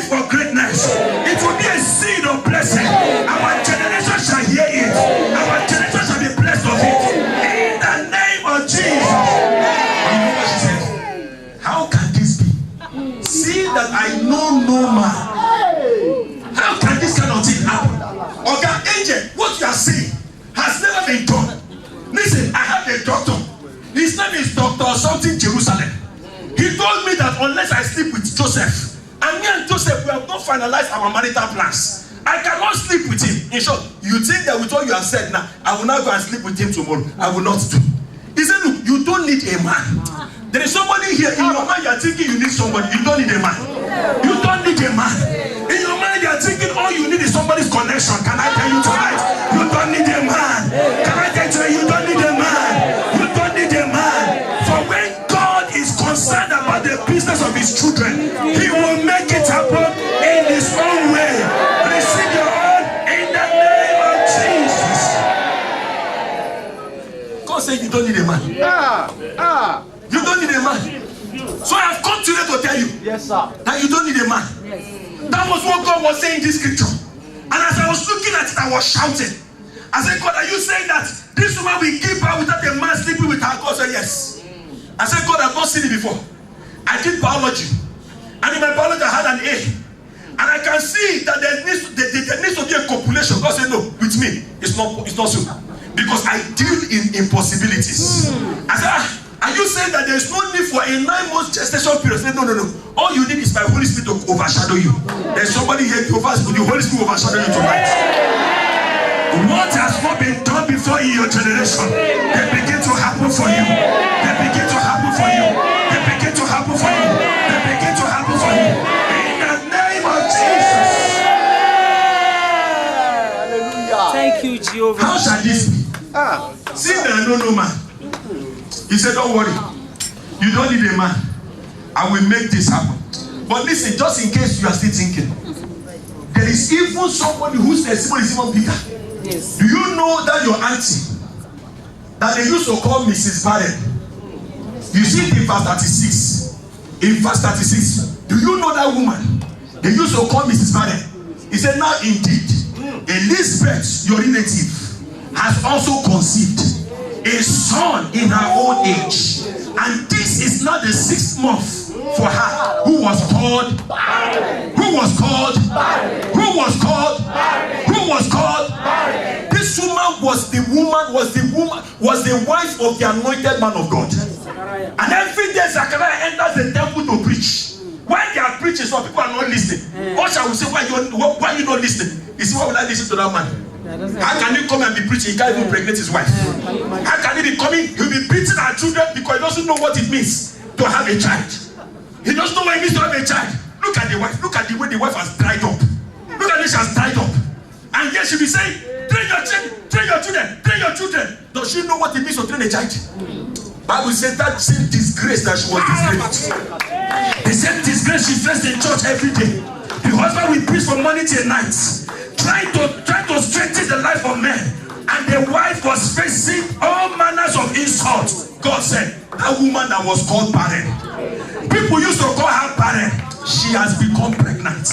for greatness. It will be a seed of blessing. Our generation shall hear it. Our generation shall be blessed of it. In the name of Jesus. You know what she said? How can this be? See that I know no man. How can this kind of thing happen? Okay, Angel, what you are saying has never been done. Listen, I have a doctor. His name is Dr. something Jerusalem. He told me that unless I sleep with Joseph, and me and Joseph, we have not finalized our marital plans, I cannot sleep with him. In short, you think that with what you have said now, I will not go and sleep with him tomorrow. I will not do. He said, look, you don't need a man. There is somebody here in your mind, you are thinking you need somebody. You don't need a man. You don't need a man. In your mind, you are thinking all you need is somebody's connection. Can I tell you tonight? You don't need a man. Can I tell you, you don't need a man. You don't need a man. For when God is concerned about the business of his children, he will make it happen in his own way. Receive your own in the name of Jesus. God said you don't need a man. You don't need a man. So I have come today to tell you, yes, sir, that you don't need a man. Yes. That was what God was saying in this scripture. And as I was looking at it, I was shouting. I said, God, are you saying that this woman will give her without a man sleeping with her? God said, yes. I said, God, I've not seen it before. I did biology. And in my biology, I had an A. And I can see that there needs to be a copulation. God said, no, with me, it's not so. Because I deal in impossibilities. I said, are you saying that there is no need for a 9-month gestation period? Say, no. All you need is my Holy Spirit to overshadow you. There's somebody here, the Holy Spirit will overshadow you tonight. What has not been done before in your generation, they begin to happen for you. They begin to happen for you. They begin to happen for you. They begin to happen for you. In the name of Jesus. Hallelujah. Thank you, Jehovah. How shall this be? See, there are no man. He said, don't worry. You don't need a man. I will make this happen. But listen, just in case you are still thinking, there is even somebody whose testimony is even bigger. Yes. Do you know that your auntie, that they used to call Mrs. Barren? You see it in verse 36. In verse 36, do you know that woman? They used to call Mrs. Barren. He said, now indeed, Elizabeth, your relative, has also conceived a son in her old age, and this is not the 6th month for her, who was called this woman was the wife of the anointed man of God. And every day Zachariah enters the temple to preach. When they are preaching, some people are not listening. What shall we say? Why you not listening? You see, why will I listen to that man? How can he come and be preaching? He can't even pregnant his wife. How can he be coming? He'll be beating our children because he doesn't know what it means to have a child. He doesn't know what it means to have a child. Look at the wife. Look at the way the wife has dried up. Look at this, she has dried up. And yet she'll be saying, train your children. Does she know what it means to train a child? Bible says that same disgrace that she was disgraced. The same disgrace she faced in church every day. The husband will preach from morning till night, trying to strengthen the life of men, and the wife was facing all manners of insult. God said, that woman that was called barren, people used to call her barren. She has become pregnant.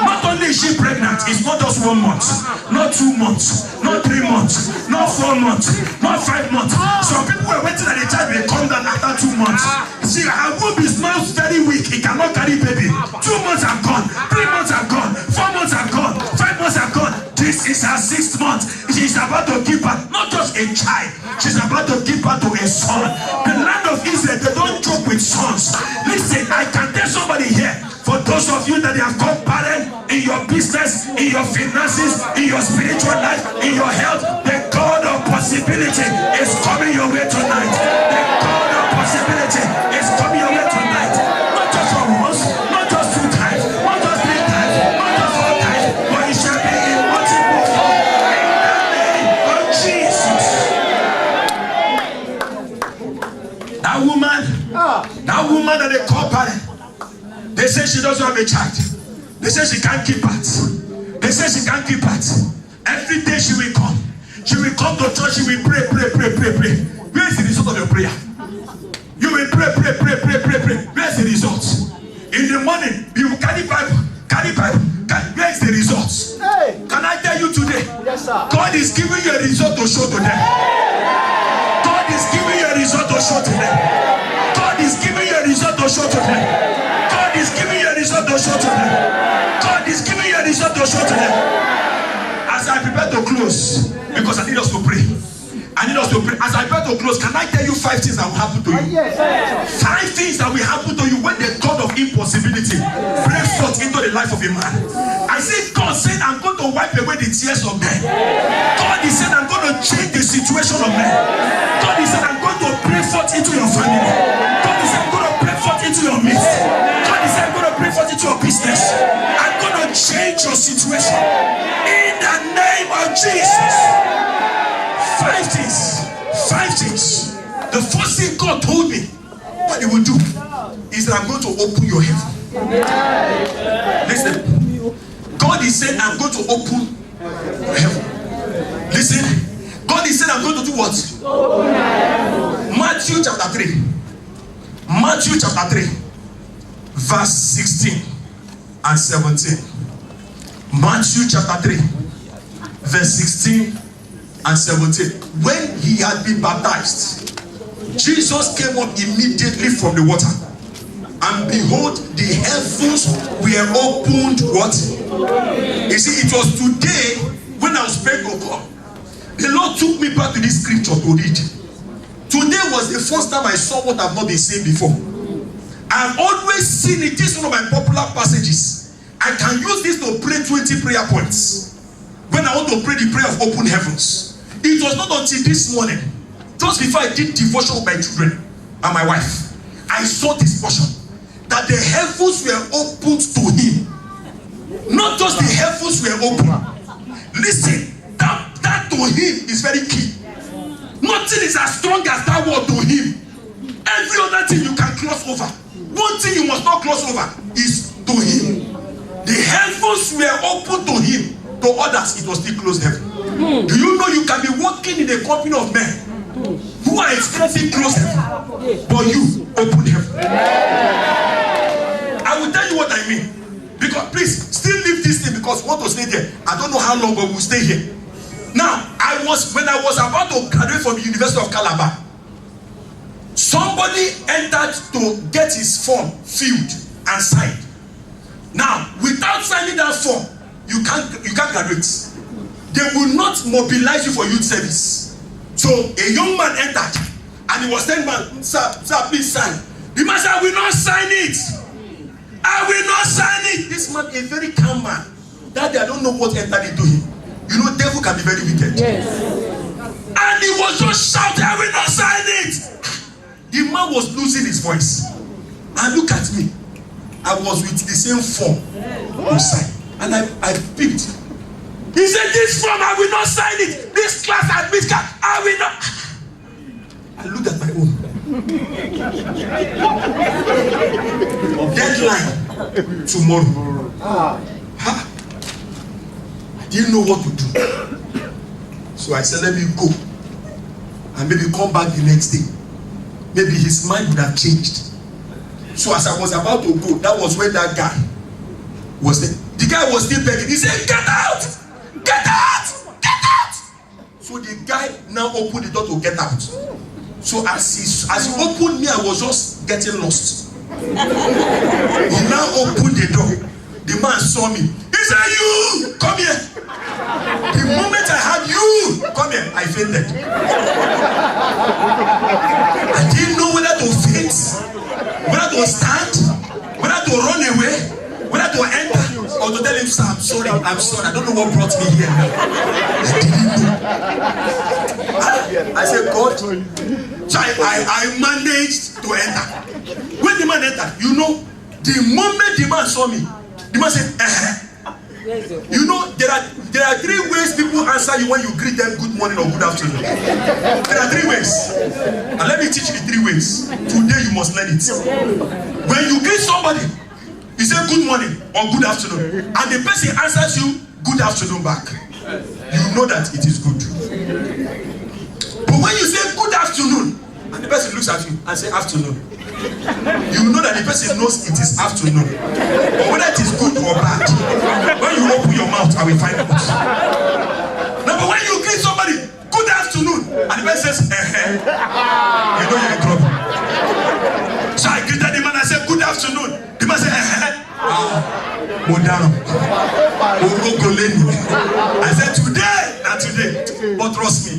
Not only is she pregnant, it's not just 1 month, not 2 months, not 3 months, not 4 months, not 5 months. Some people were waiting that the child will come down after 2 months. See, her womb is now very weak. It cannot carry baby. 2 months are gone, 3 months are gone, 4 months are gone, 5 months are gone. This is her 6th month. She's about to give birth, not just a child, she's about to give birth to a son. The land of Israel, they don't joke with sons. Listen, I can tell somebody here, for those of you that have got barren in your business, in your finances, in your spiritual life, in your health, the God of possibility is coming your way tonight. The God of possibility is coming your way tonight. Not just for once, not just 2 times, not just 3 times, not just 4 times, but it shall be in multiple form. In the name of Jesus. That woman that they call barren, they say she doesn't have a child. They say she can't keep birth. They say she can't keep birth. Every day she will come. She will come to church. She will pray. Where is the result of your prayer? You will pray. Where is the result? In the morning, you will carry Bible. Can you Bible? Where is the results? Can I tell you today? Yes, sir. God is giving you a result to show to them. God is giving you a result to show to them. God is giving you a result to show to them. God is giving you a result to show to them. God is giving you a result to show to them. As I prepare to close, because I need us to pray. I need us to pray. As I prepare to close, can I tell you 5 things that will happen to you? Yes, sir. 5 things that will happen to you when the God of impossibility breaks forth into the life of a man. I see God saying, I'm going to wipe away the tears of men. God is saying, I'm going to change the situation of men. God is saying, I'm going to break forth into your family. God is saying, I'm going to break forth into your midst. God is saying, I'm going to break forth into your business. I'm going to change your situation. In the name of Jesus. 5 things. 5 things. The first thing God told me what He will do is that I'm going to open your heaven. Listen. God is saying, I'm going to open your heaven. Listen. God is saying, I'm going to do what? Matthew chapter 3. Matthew chapter 3. Verse 16 and 17. Matthew chapter 3. Verse 16 and 17. When he had been baptized, Jesus came up immediately from the water, and behold, the heavens were opened. What? You see, it was today when I was praying to God, the Lord took me back to this scripture to read. Today was the first time I saw what I've not been saying before. I've always seen it. This is one of my popular passages. I can use this to pray 20 prayer points when I want to pray the prayer of open heavens. It was not until this morning, just before I did devotion with my children and my wife, I saw this portion that the heavens were opened to him. Not just the heavens were open. Listen, that to him is very key. Nothing is as strong as that word to him. Every other thing you can cross over. One thing you must not cross over is to him. The heavens were open to him. To others, it was still closed heaven. Do you know you can be walking in the company of men who are experiencing closed heaven, but you open heaven? I will tell you what I mean. Because please, still leave this thing because we want to stay there. I don't know how long, but we'll stay here. Now, when I was about to graduate from the University of Calabar, somebody entered to get his form filled and signed. Now, without signing that form, you can't graduate. They will not mobilize you for youth service. So a young man entered and he was telling man, sir, please sign. The man said, I will not sign it. I will not sign it. This man, a very calm man, that they don't know what entered into him. You know, devil can be very wicked. Yes. And he was just shouting, I will not sign it. The man was losing his voice. And look at me. I was with the same form to sign. And I picked. He said, this form, I will not sign it. This class admit card, I will not. I looked at my own. Deadline tomorrow. I didn't know what to do. So I said, let me go. And maybe come back the next day. Maybe his mind would have changed. So as I was about to go, that was when that guy was there. The guy was still begging. He said, get out! Get out! Get out! So the guy now opened the door to get out. So as he opened me, I was just getting lost. He now opened the door. The man saw me. He said, you! Come here! The moment I had you! Come here! I fainted. I didn't know whether to faint, whether to stand, whether to run away, whether to enter, or to tell him, sir, I'm sorry, I don't know what brought me here. I didn't know. I said, God. So I managed to enter. When the man entered, you know, the moment the man saw me, the man said, You know, there are 3 ways people answer you when you greet them good morning or good afternoon. There are 3 ways. And let me teach you the 3 ways. Today you must learn it. When you greet somebody, you say good morning or good afternoon, and the person answers you good afternoon back, you know that it is good. But when you say good afternoon, and the person looks at you and say afternoon, you know that the person knows it is afternoon. But whether it is good or bad, will find out. Now, but when you greet somebody, good afternoon, and the person says, you know you're in trouble. So I greeted the man, I said, good afternoon. The man said, Modano. I said, today, not today. But trust me,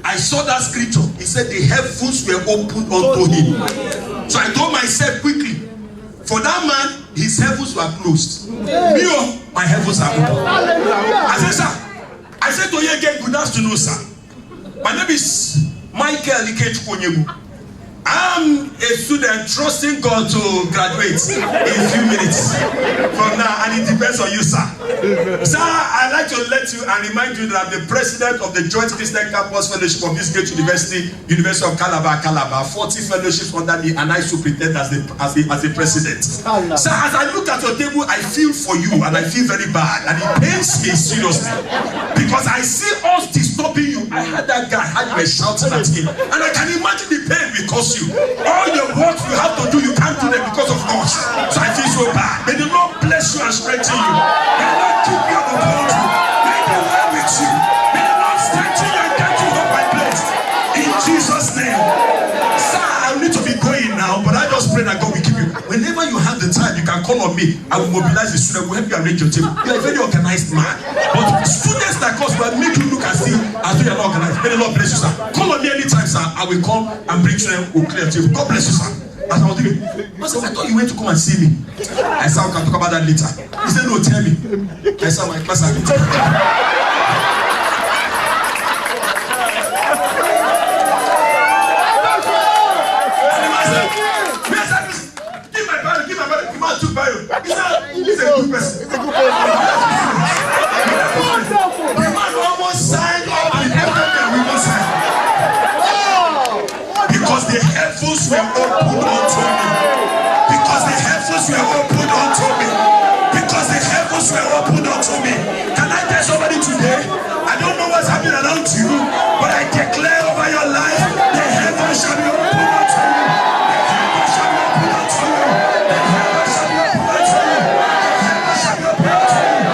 I saw that scripture. He said the heavens were opened unto him. So I told myself quickly, for that man, his heavens were closed. Me, my heavens are open. I said, sir, I said to you again, good afternoon, sir. My name is Michael Ikechukwu. I'm a student trusting God to graduate in a few minutes from now, and it depends on you, sir. Sir, I'd like to let you and remind you that I'm the president of the Joint Christian Campus Fellowship of this great university, University of Calabar, 40 fellowships under me, and I superintend as the president. Sir, as I look at your table, I feel for you, and I feel very bad, and it pains me seriously, because I see us disturbing you. I had that guy, how you were shouting at him, and I can imagine the pain we cause you. All the work you have to do, you can't do them because of us. So I feel so bad. May the Lord bless you and strengthen you. May the Lord keep you and uphold you. May the Lord with you. May the Lord strengthen you and get you off my place. In Jesus' name. Sir, I need to be going now, but I just pray that God will keep you. Whenever you have the time, you can call on me. I will mobilize the students. We'll help you arrange your table. You are a very organized man. But students like us will make you look and see as though you are not organized. May the Lord bless you, sir. Call on me anytime, sir. I will come and bring to them. We'll clear table. God bless you, sir. As I was doing, I thought you went to come and see me. I said, we can talk about that later. He said, no, tell me. I said, my class, I can tell you. He's a good person. The man almost signed up and everything we must sign. Because the heavens were opened unto me. Because the heavens were opened unto me. Because the heavens were opened unto me. Can I tell somebody today? I don't know what's happening around you, but I declare over your life, the heavens shall be opened unto you. The heavens shall be opened unto you. The heavens shall be opened unto you.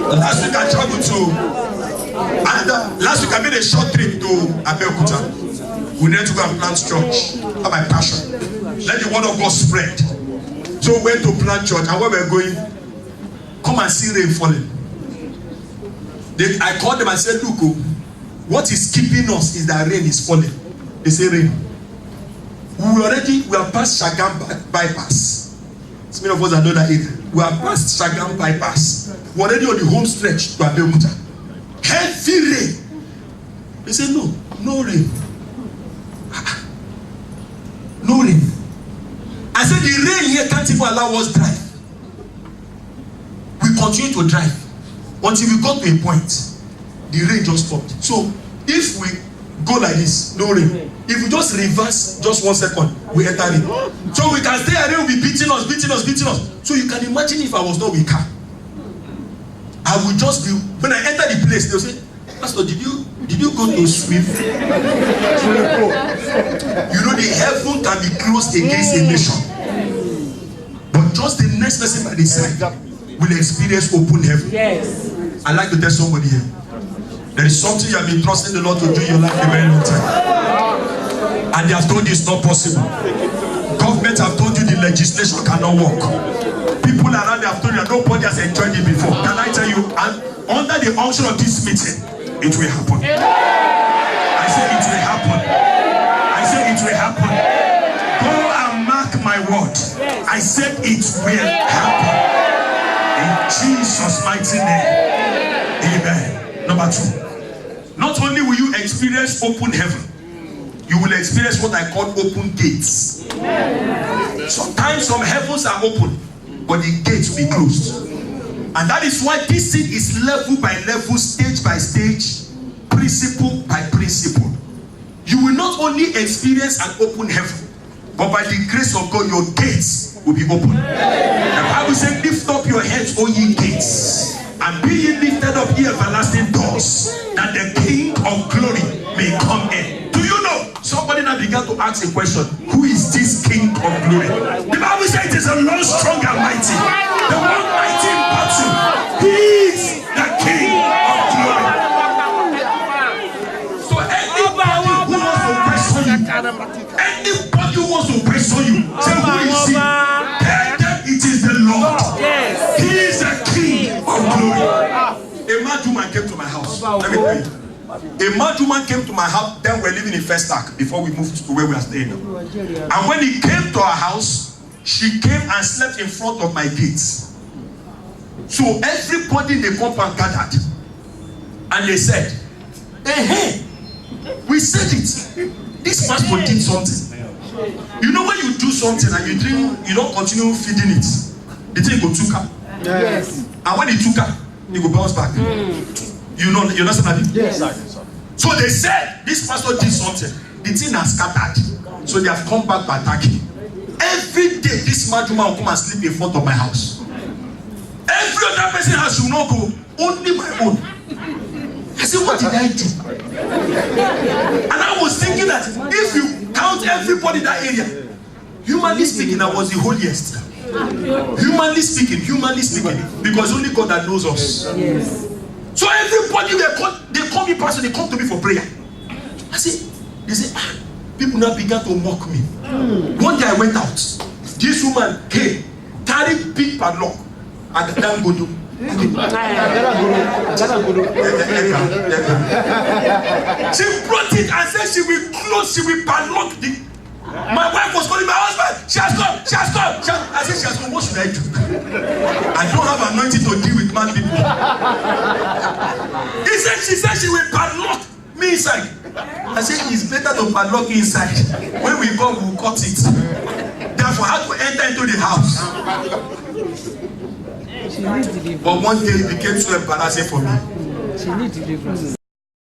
Last week I traveled to, and last week I made a short trip to Abeokuta. We needed to go and plant church. That's my passion. Let the word of God spread. So we went to plant church, and where we're going, come and see rain falling. I called them and said, look, what is keeping us is that rain is falling. They say rain. We are past Shagam bypass. It's many of us that know that area. We are past Shagam bypass. We're already on the home stretch to Abeokuta. Heavy rain. They say no rain. No rain. I said the rain here can't even allow us drive. We continue to drive until we got to a point. The rain just stopped. So if we go like this, no rain. If we just reverse just 1 second, we enter it. So we can stay and they will be beating us. So you can imagine if I was not with car. I would just be, when I enter the place, they'll say, Pastor, did you go to swim? You know the heaven can be closed against a nation. But just the next person by the side will experience open heaven. Yes. I'd like to tell somebody here. There is something you have been trusting the Lord to do in your life a very long time. And they have told you it's not possible. Government have told you the legislation cannot work. People around there have told you that nobody has enjoyed it before. Can I tell you, and under the unction of this meeting, it will happen. I say it will happen. I say it will happen. Go and mark my word. I said it will happen. In Jesus' mighty name. Amen. Number 2. Not only will you experience open heaven, you will experience what I call open gates. Sometimes some heavens are open, but the gates will be closed. And that is why this thing is level by level, stage by stage, principle by principle. You will not only experience an open heaven, but by the grace of God, your gates will be open. The Bible says, lift up your heads, O ye gates, and be ye lifted up, ye everlasting doors, that the King of glory may come in. Do you know? Somebody now began to ask a question. Who is this King of glory? The Bible says it is a Lord strong and mighty. The one mighty in battle. He is the King of glory. So anybody who wants to question you, anybody who wants to question you, say who is he? Tell them it is the Lord. He is the King of glory. A mad woman came to my house. Let me tell you. A mad woman came to my house. Then we were living in First Ark before we moved to where we are staying now. And when he came to our house, she came and slept in front of my gates. So everybody in the compound gathered, and they said, "Hey, we said it. This pastor did something. You know when you do something and you don't continue feeding it, the thing go took her. Yes. And when it took her, it go bounce back. You understand that? Yes. So they said this pastor did something. The thing has scattered. So they have come back to attack him. Every day this mad woman will come and sleep in front of my house. Every other person has to not go. Only my own. I said, what did I do? And I was thinking that if you count everybody in that area, humanly speaking, I was the holiest. Humanly speaking, because only God that knows us. Yes. So everybody they call me pastor, they come to me for prayer. They say, people now began to mock me. One day I went out. This woman came, carried big padlock at the damn Godo. She brought it and said she will close, she will padlock the. My wife was calling my husband. She has come. I said, she has come. What should I do? I don't have anointing to deal with mad people. She said she will padlock me inside. I said, it's better to padlock inside. When we come, we'll cut it. Therefore, how to enter into the house? But one day it became so embarrassing for me. She needs deliverance.